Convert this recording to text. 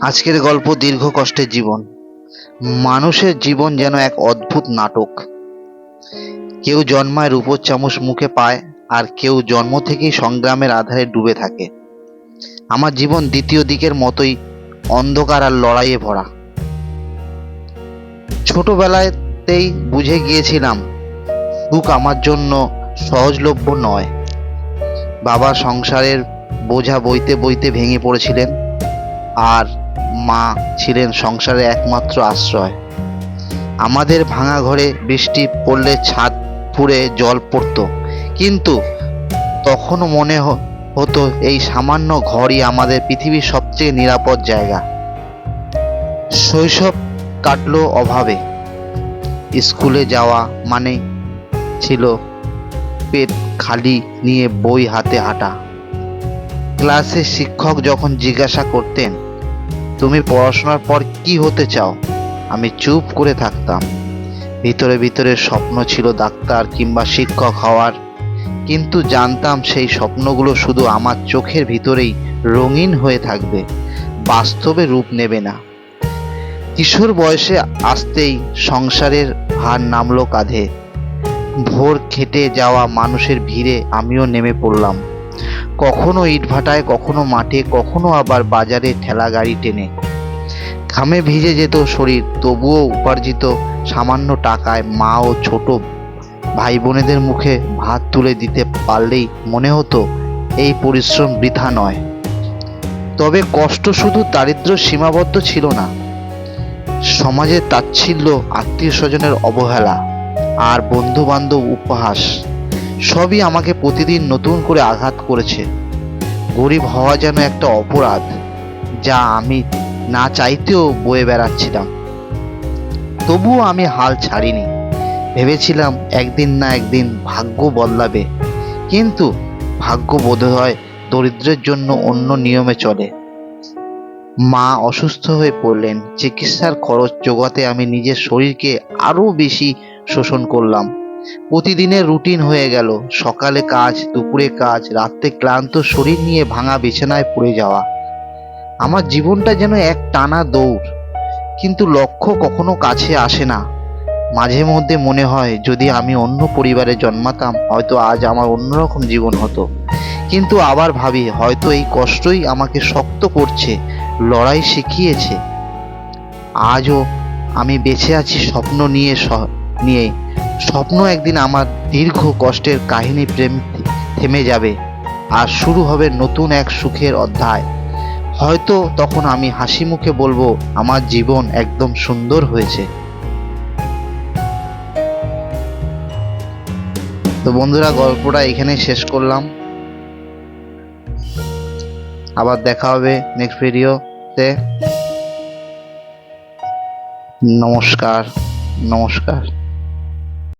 আজকের গল্প দীর্ঘ কষ্টের জীবন। মানুষের জীবন যেন এক অদ্ভুত নাটক। কেউ জন্মায় রূপোর চামচ মুখে পায়, আর কেউ জন্ম থেকেই সংগ্রামের আধারে ডুবে থাকে। আমার জীবন দ্বিতীয় দিকের মতোই অন্ধকার আর লড়াইয়ে ভরা। ছোটবেলাতেই বুঝে গিয়েছিলাম সুখ আমার জন্য সহজলভ্য নয়। বাবা সংসারের বোঝা বইতে বইতে ভেঙে পড়েছিলেন, আর মা ছিলেন সংসারের একমাত্র আশ্রয়। আমাদের ভাঙা ঘরে বৃষ্টি পড়লে ছাদ ফুঁড়ে জল পড়তো, কিন্তু তখনও মনে হতো এই সামান্য ঘরই আমাদের পৃথিবীর সবচেয়ে নিরাপদ জায়গা। শৈশব কাটলো অভাবে। স্কুলে যাওয়া মানে ছিল পেট খালি নিয়ে বই হাতে হাঁটা। ক্লাসে শিক্ষক যখন জিজ্ঞাসা করতেন, তুমি পড়াশোনার পর কি হতে চাও, আমি চুপ করে থাকতাম। ভিতরে ভিতরে স্বপ্ন ছিল ডাক্তার কিংবা শিক্ষক হওয়ার, কিন্তু জানতাম সেই স্বপ্নগুলো শুধু আমার চোখের ভিতরেই রঙিন হয়ে থাকবে, বাস্তবে রূপ নেবে না। কিশোর বয়সে আসতেই সংসারের ভার নামলো কাঁধে। ভোর খেটে যাওয়া মানুষের ভিড়ে আমিও নেমে পড়লাম, কখনো ইটভাটায়, কখনো মাঠে, কখনো আবার বাজারে ঠেলা গাড়ি টেনে। ঘামে ভিজে যেত শরীর, তবুও উপার্জিত সামান্য টাকায় মা ও ছোট ভাই বোনেদের মুখে ভাত তুলে দিতে পারলেই মনে হতো এই পরিশ্রম বৃথা নয়। তবে কষ্ট শুধু দারিদ্র্য সীমাবদ্ধ ছিল না। সমাজের তাচ্ছিল্য, আত্মীয় স্বজনের অবহেলা আর বন্ধু বান্ধব উপহাস সবই আমাকে প্রতিদিন নতুন করে আঘাত করেছে। গরিব হওয়া যেন একটা অপরাধ, যা আমি না চাইতেও বয়ে বেড়াচ্ছিলাম। তবুও আমি হাল ছাড়িনি। ভেবেছিলাম একদিন না একদিন ভাগ্য বদলাবে, কিন্তু ভাগ্য বোধহয় দরিদ্রের জন্য অন্য নিয়মে চলে। মা অসুস্থ হয়ে পড়লেন। চিকিৎসার খরচ জোগাতে আমি নিজের শরীরকে আরো বেশি শোষণ করলাম। প্রতিদিনের রুটিন হয়ে গেল, সকালে কাজ, দুপুরে কাজ, রাতে ক্লান্ত শরীর নিয়ে ভাঙা বিছানায় পড়ে যাওয়া। আমার জীবনটা যেন এক টানা দৌড়, কিন্তু লক্ষ্য কখনো কাছে আসে না। মাঝে মধ্যে মনে হয় যদি আমি অন্য পরিবারে জন্মাতাম, হয়তো আজ আমার অন্যরকম জীবন হতো। কিন্তু আবার ভাবি হয়তো এই কষ্টই আমাকে শক্ত করছে, লড়াই শিখিয়েছে। আজও আমি বেঁচে আছি স্বপ্ন নিয়ে। স্বপ্ন একদিন আমার দীর্ঘ কষ্টের কাহিনী প্রেম থেমে যাবে, আর শুরু হবে নতুন এক সুখের অধ্যায়। হয়তো তখন আমি হাসি মুখে বলবো, আমার জীবন একদম সুন্দর হয়েছে। তো বন্ধুরা, গল্পটা এখানেই শেষ করলাম। আবার দেখা হবে নেক্সট ভিডিওতে। নমস্কার। নমস্কার।